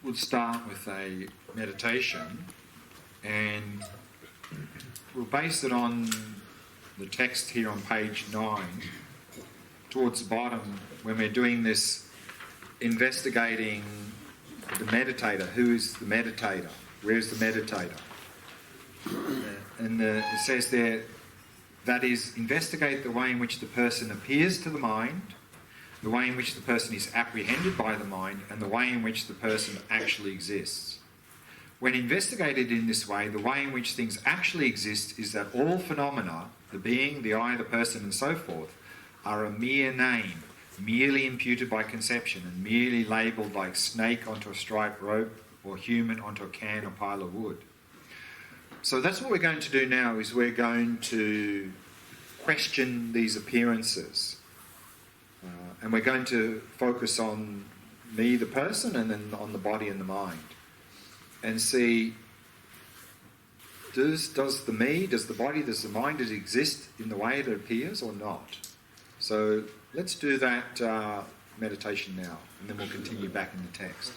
we'll start with a meditation, and we'll base it on the text here on page 9, towards the bottom, when we're doing this investigating the meditator. Who is the meditator? Where is the meditator? And it says there, that is, investigate the way in which the person appears to the mind, the way in which the person is apprehended by the mind, and the way in which the person actually exists. When investigated in this way, the way in which things actually exist is that all phenomena, the being, the I, the person, and so forth, are a mere name, merely imputed by conception and merely labelled like snake onto a striped rope or human onto a can or pile of wood. So that's what we're going to do now, is we're going to question these appearances. And we're going to focus on me, the person, and then on the body and the mind. And see, does the me, does the body, does the mind, does it exist in the way it appears or not? So let's do that meditation now, and then we'll continue back in the text.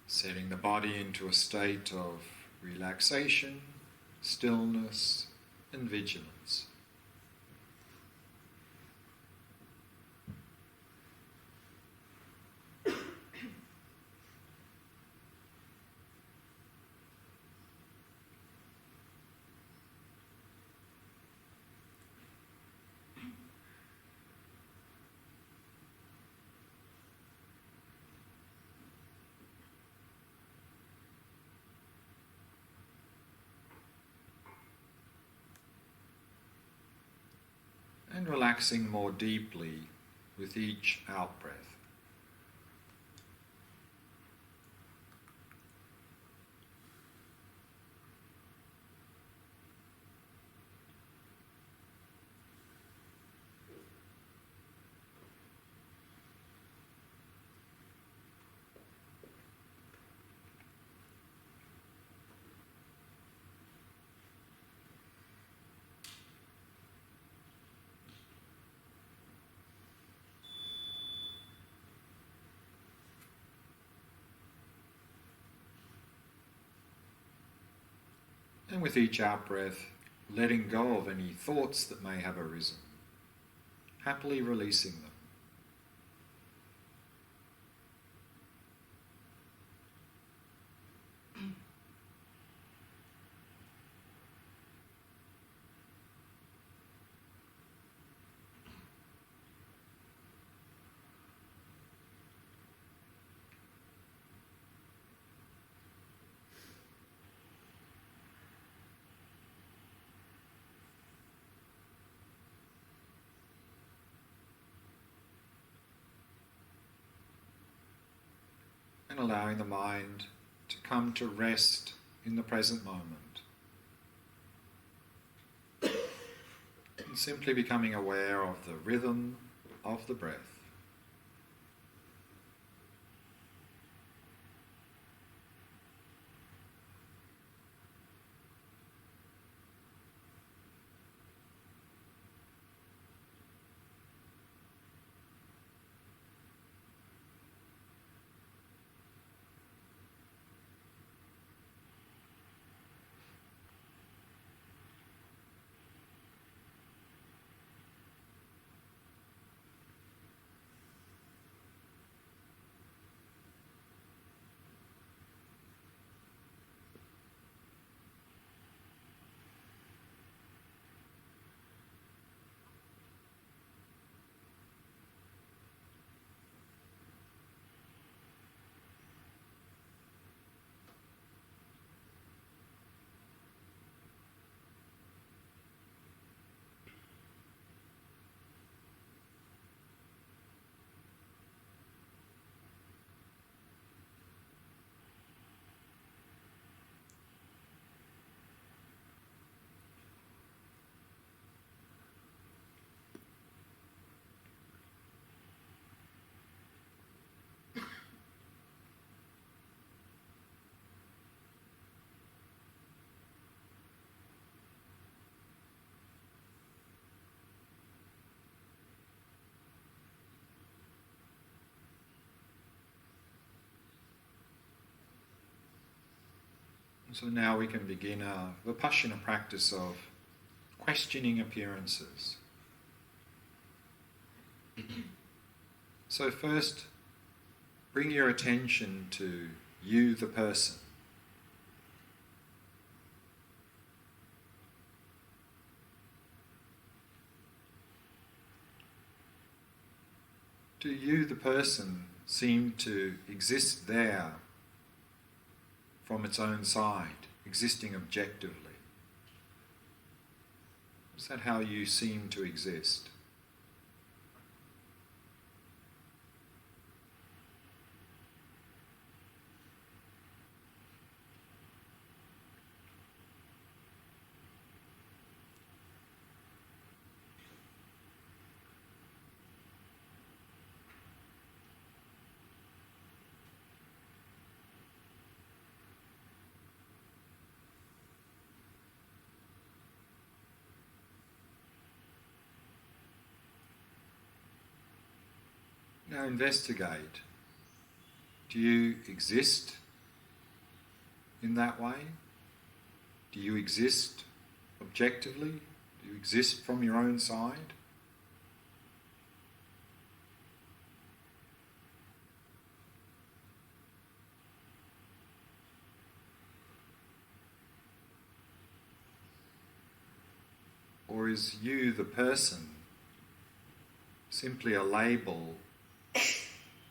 Setting the body into a state of relaxation, stillness, and vigilance. And relaxing more deeply with each out-breath. And with each out-breath, letting go of any thoughts that may have arisen, happily releasing them. And allowing the mind to come to rest in the present moment. And simply becoming aware of the rhythm of the breath. So now we can begin our Vipassana practice of questioning appearances. So first, bring your attention to you, the person. Do you, the person, seem to exist there from its own side, existing objectively? Is that how you seem to exist? Now investigate. Do you exist in that way? Do you exist objectively? Do you exist from your own side? Or is you, the person, simply a label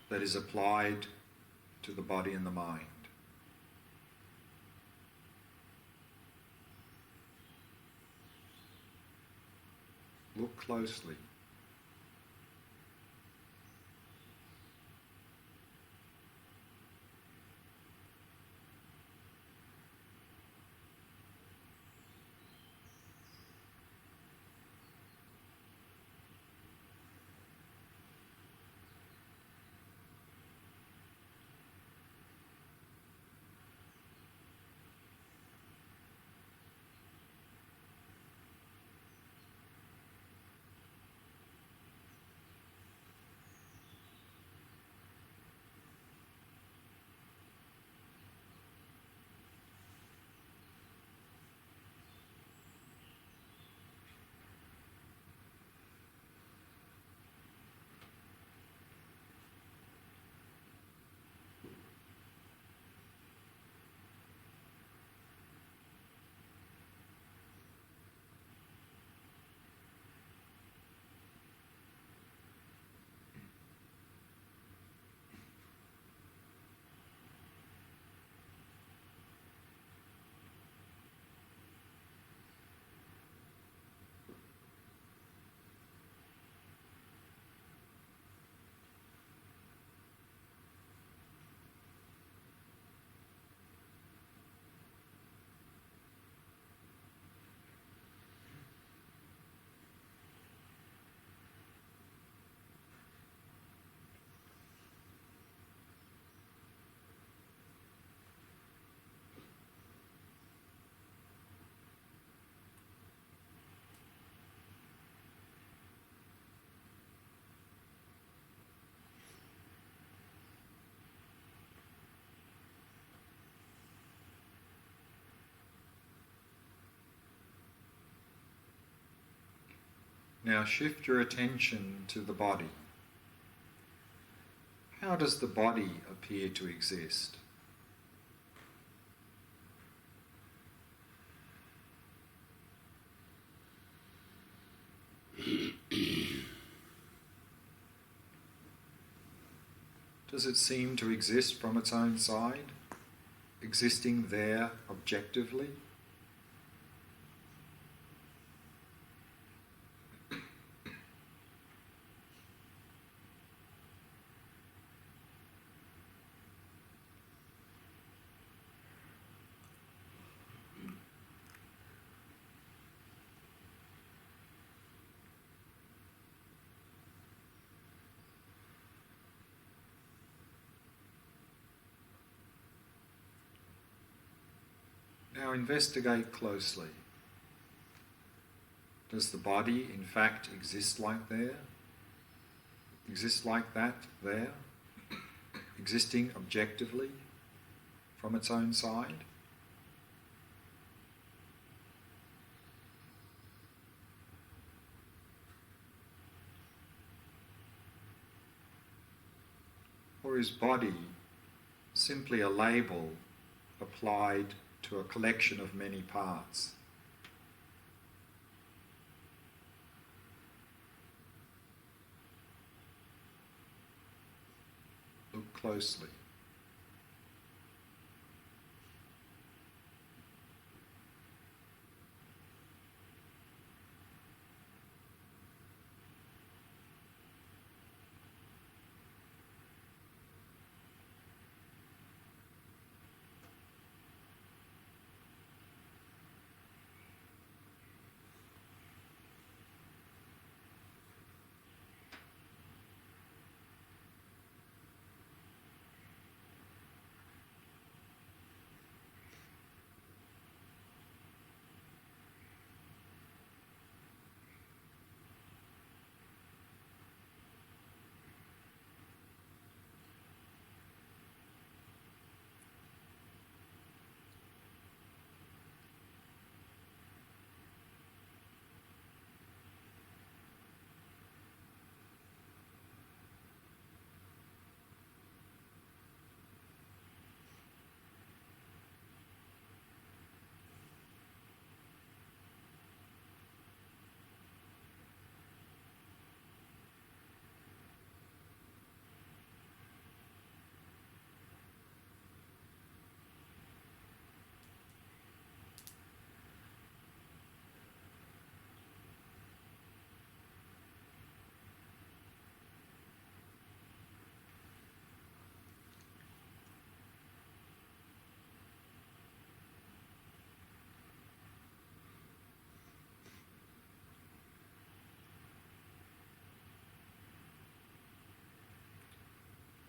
that is applied to the body and the mind? Look closely. Now shift your attention to the body. How does the body appear to exist? Does it seem to exist from its own side, existing there objectively? Now investigate closely. Does the body in fact exist like there? Exist like that there? Existing objectively from its own side? Or is body simply a label applied to a collection of many parts? Look closely.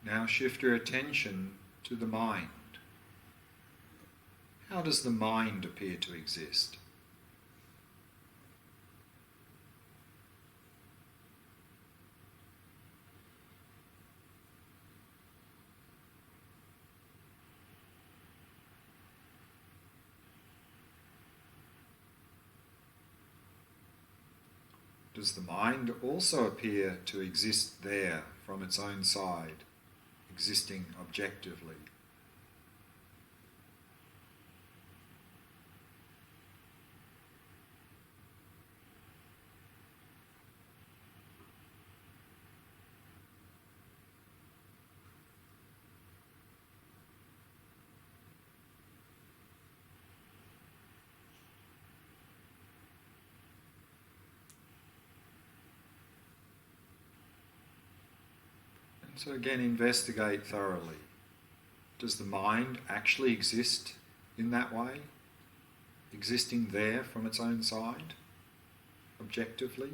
Now shift your attention to the mind. How does the mind appear to exist? Does the mind also appear to exist there from its own side, existing objectively? So again, investigate thoroughly. Does the mind actually exist in that way? Existing there from its own side, objectively?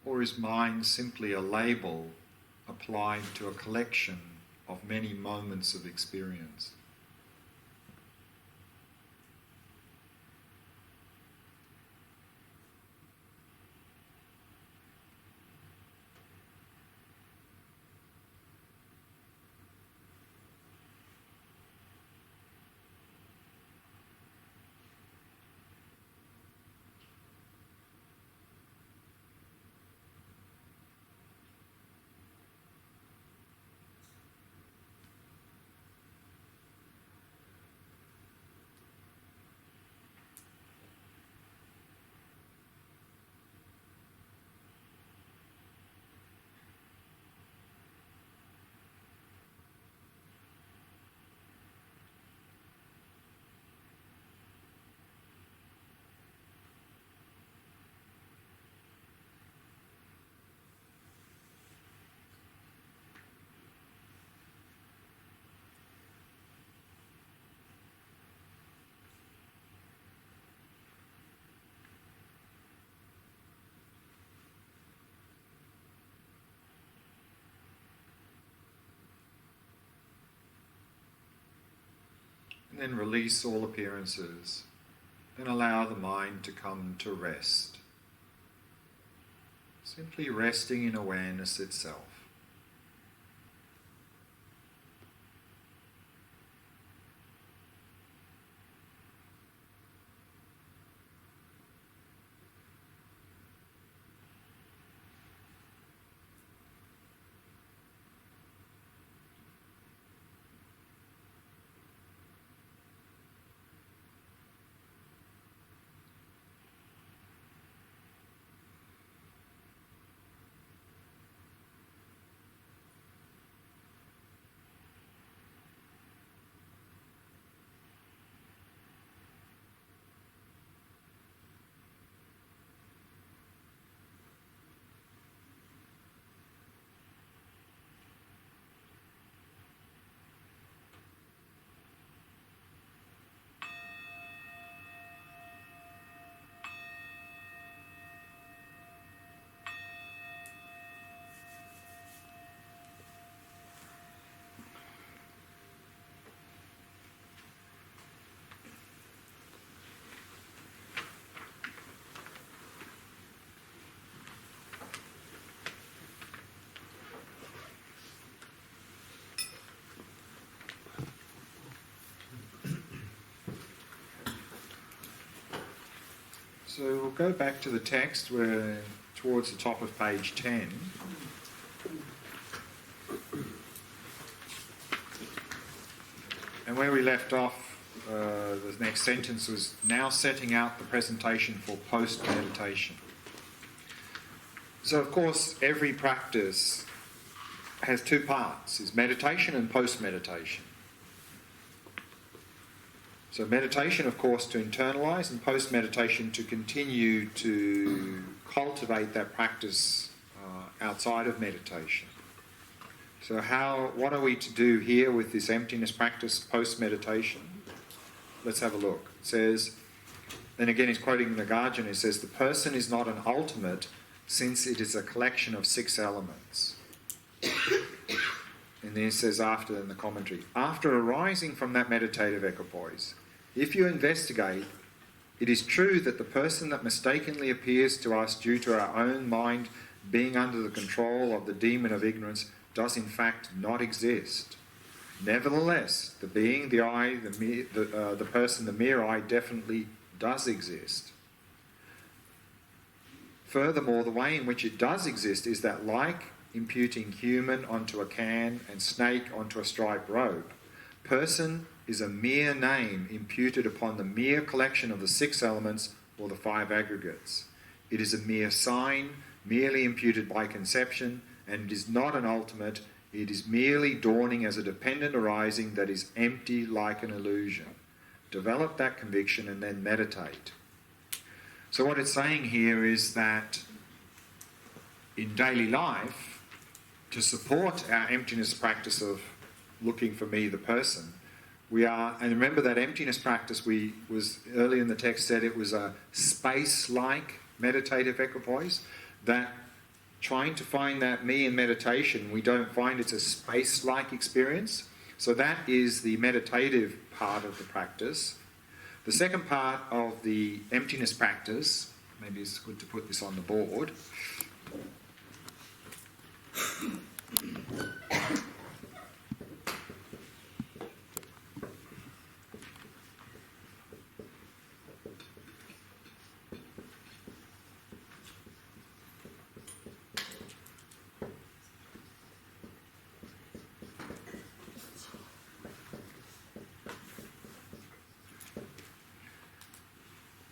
Or is mind simply a label applied to a collection of many moments of experience? And then release all appearances and allow the mind to come to rest. Simply resting in awareness itself. So we'll go back to the text. We're towards the top of page 10. And where we left off, the next sentence was now setting out the presentation for post-meditation. So of course every practice has two parts, is meditation and post-meditation. So meditation, of course, to internalise, and post-meditation to continue to cultivate that practice outside of meditation. So what are we to do here with this emptiness practice post-meditation? Let's have a look. It says, then again he's quoting Nagarjuna, it says, the person is not an ultimate since it is a collection of 6 elements. And then it says after in the commentary, after arising from that meditative equipoise, if you investigate, it is true that the person that mistakenly appears to us due to our own mind being under the control of the demon of ignorance does in fact not exist. Nevertheless, the being, the I, the person, the mere I definitely does exist. Furthermore, the way in which it does exist is that, like imputing human onto a can and snake onto a striped robe, person is a mere name imputed upon the mere collection of the 6 elements or the 5 aggregates. It is a mere sign, merely imputed by conception, and it is not an ultimate. It is merely dawning as a dependent arising that is empty like an illusion. Develop that conviction and then meditate. So what it's saying here is that in daily life, to support our emptiness practice of looking for me, the person, we are, and remember that emptiness practice was early in the text said it was a space-like meditative equipoise, that trying to find that me in meditation, we don't find it's a space-like experience. So that is the meditative part of the practice. The second part of the emptiness practice, maybe it's good to put this on the board,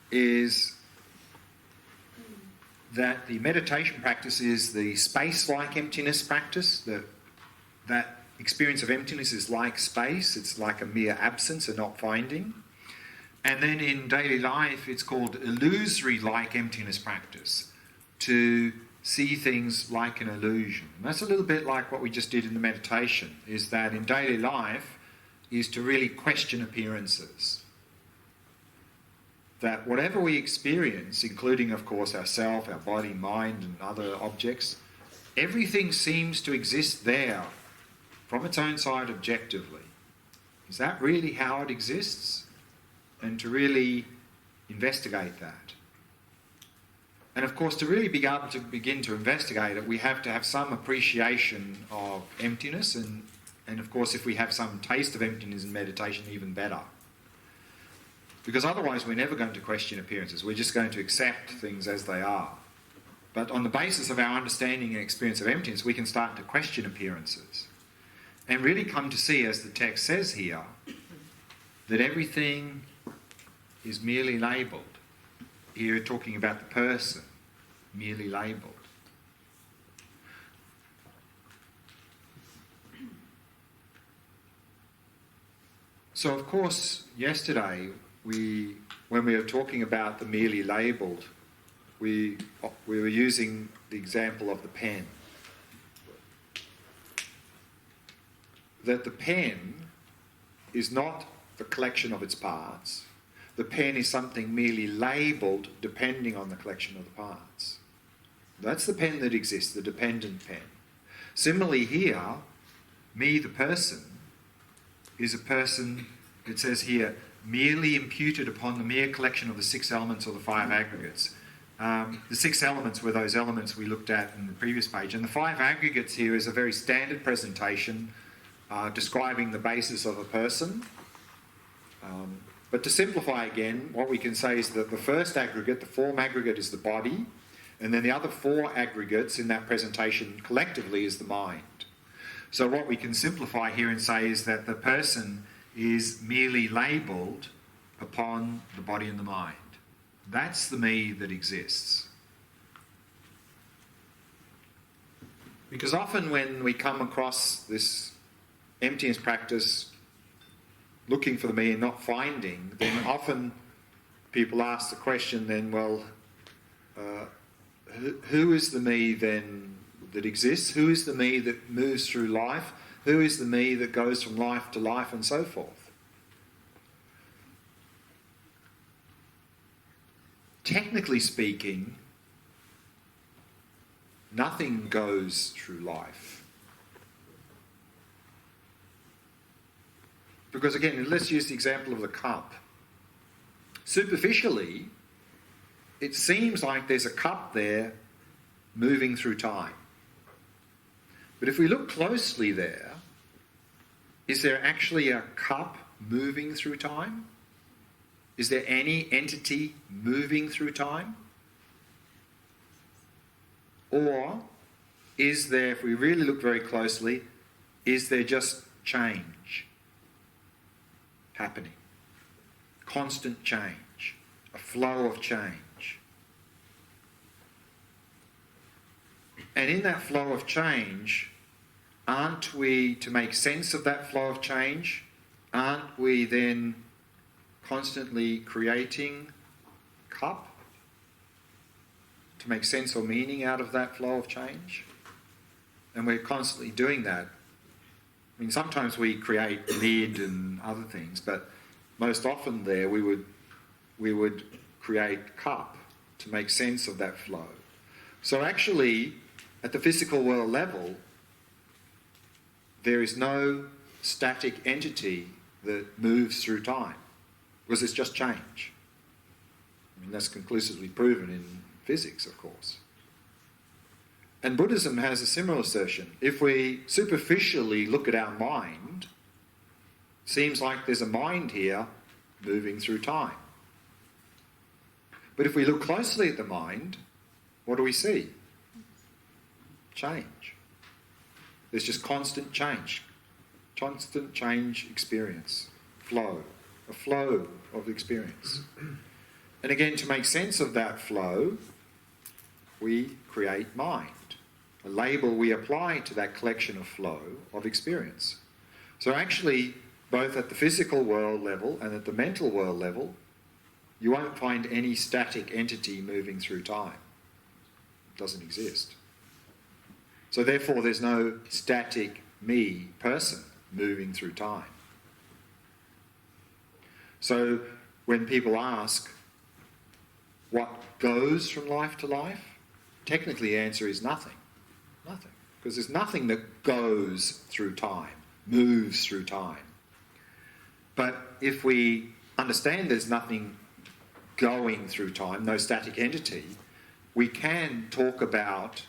is that the meditation practice is the space-like emptiness practice. That experience of emptiness is like space, it's like a mere absence and not finding. And then in daily life it's called illusory-like emptiness practice, to see things like an illusion. And that's a little bit like what we just did in the meditation, is that in daily life is to really question appearances. That whatever we experience, including of course ourself, our body, mind and other objects, everything seems to exist there from its own side objectively. Is that really how it exists? And to really investigate that. And of course, to really be able to begin to investigate it, we have to have some appreciation of emptiness, and of course if we have some taste of emptiness in meditation, even better. Because otherwise we're never going to question appearances, we're just going to accept things as they are. But on the basis of our understanding and experience of emptiness, we can start to question appearances. And really come to see, as the text says here, that everything is merely labelled. Here talking about the person, merely labelled. So of course, yesterday, when we were talking about the merely labelled, we were using the example of the pen. That the pen is not the collection of its parts. The pen is something merely labelled depending on the collection of the parts. That's the pen that exists, the dependent pen. Similarly here, me, the person, is a person, it says here, merely imputed upon the mere collection of the 6 elements or the 5 aggregates. The 6 elements were those elements we looked at in the previous page, and the 5 aggregates here is a very standard presentation describing the basis of a person. But to simplify again, what we can say is that the first aggregate, the form aggregate, is the body, and then the other four aggregates in that presentation collectively is the mind. So what we can simplify here and say is that the person is merely labelled upon the body and the mind. That's the me that exists. Because often when we come across this emptiness practice, looking for the me and not finding, then often people ask the question then, well, who is the me then that exists? Who is the me that moves through life? Who is the me that goes from life to life and so forth? Technically speaking, nothing goes through life. Because again, let's use the example of the cup. Superficially, it seems like there's a cup there moving through time. But if we look closely there, is there actually a cup moving through time? Is there any entity moving through time? Or is there, if we really look very closely, is there just change happening? Constant change, a flow of change. And in that flow of change, aren't we, to make sense of that flow of change, aren't we then constantly creating cup to make sense or meaning out of that flow of change? And we're constantly doing that. I mean, sometimes we create lid and other things, but most often there we would create cup to make sense of that flow. So actually, at the physical world level, there is no static entity that moves through time, because it's just change. I mean, that's conclusively proven in physics, of course. And Buddhism has a similar assertion. If we superficially look at our mind, it seems like there's a mind here moving through time. But if we look closely at the mind, what do we see? Change. There's just constant change experience, flow, a flow of experience. And again, to make sense of that flow, we create mind, a label we apply to that collection of flow of experience. So actually, both at the physical world level and at the mental world level, you won't find any static entity moving through time. It doesn't exist. So therefore, there's no static me, person, moving through time. So when people ask, what goes from life to life? Technically, the answer is nothing. Nothing. Because there's nothing that goes through time, moves through time. But if we understand there's nothing going through time, no static entity, we can talk about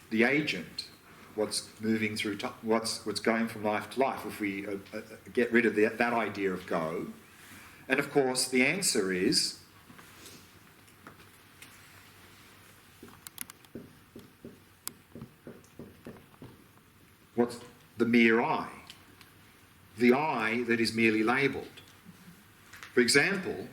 the agent, what's moving through time, what's going from life to life, if we get rid of that idea of go. And of course, the answer is what's the mere I? The I that is merely labelled. For example,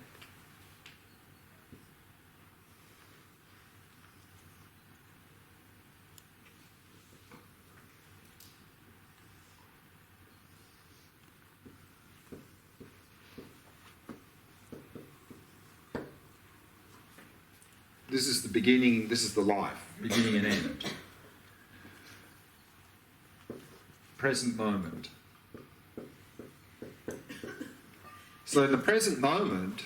this is the beginning, this is the life, beginning and end. Present moment. So in the present moment,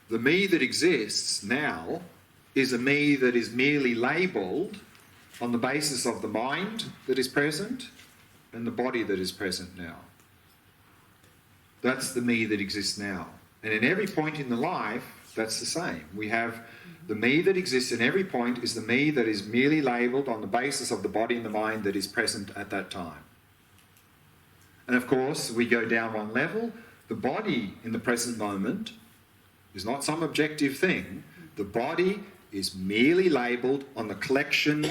the me that exists now is a me that is merely labelled on the basis of the mind that is present and the body that is present now. That's the me that exists now. And in every point in the life, that's the same. We have the me that exists in every point is the me that is merely labelled on the basis of the body and the mind that is present at that time. And of course, we go down one level. the body in the present moment is not some objective thing. The body is merely labelled on the collection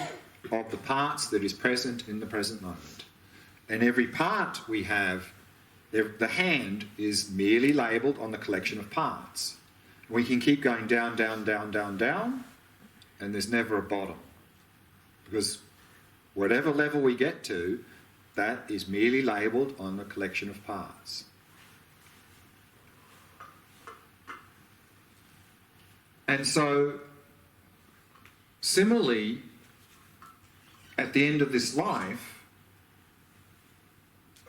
of the parts that is present in the present moment. And every part we have, the hand is merely labelled on the collection of parts. We can keep going down, down, down, down, down, and there's never a bottom. Because whatever level we get to, that is merely labelled on the collection of parts. And so, similarly, at the end of this life,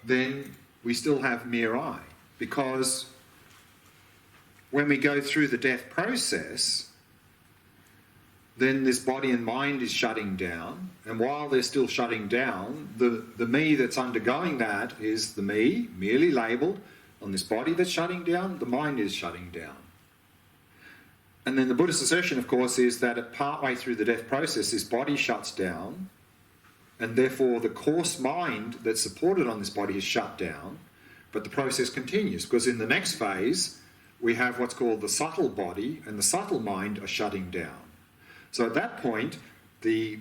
then we still have mere I. Because when we go through the death process, then this body and mind is shutting down. And while they're still shutting down, the me that's undergoing that is the me, merely labelled on this body that's shutting down, the mind is shutting down. And then the Buddhist assertion, of course, is that at partway through the death process, this body shuts down, and therefore the coarse mind that's supported on this body is shut down, but the process continues, because in the next phase, we have what's called the subtle body, and the subtle mind are shutting down. So at that point, the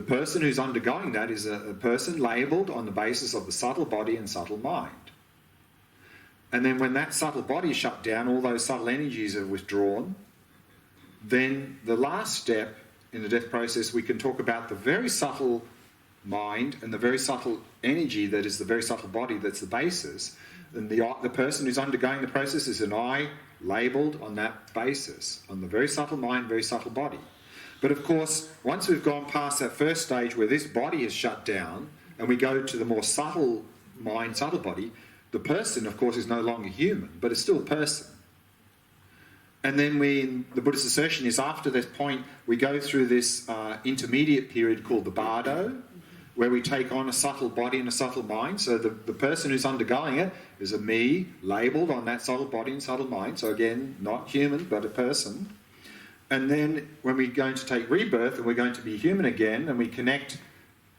person who's undergoing that is a person labelled on the basis of the subtle body and subtle mind. And then when that subtle body is shut down, all those subtle energies are withdrawn, then the last step in the death process, we can talk about the very subtle mind and the very subtle energy that is the very subtle body that's the basis. And the person who's undergoing the process is an I labelled on that basis, on the very subtle mind, very subtle body. But of course, once we've gone past that first stage where this body is shut down and we go to the more subtle mind, subtle body, the person, of course, is no longer human, but it's still a person. And then the Buddhist assertion is after this point, we go through this intermediate period called the bardo, where we take on a subtle body and a subtle mind. So the person who's undergoing it is a me labelled on that subtle body and subtle mind. So again, not human, but a person. And then when we're going to take rebirth and we're going to be human again and we connect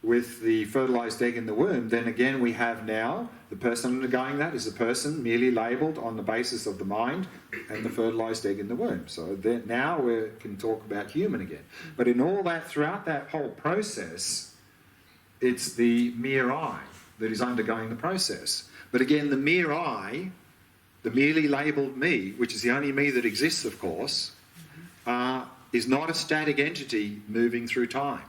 with the fertilised egg in the womb, then again we have now the person undergoing that is a person merely labelled on the basis of the mind and the fertilised egg in the womb. So then now we can talk about human again. But in all that, throughout that whole process, it's the mere I that is undergoing the process. But again, the mere I, the merely labelled me, which is the only me that exists, of course, is not a static entity moving through time.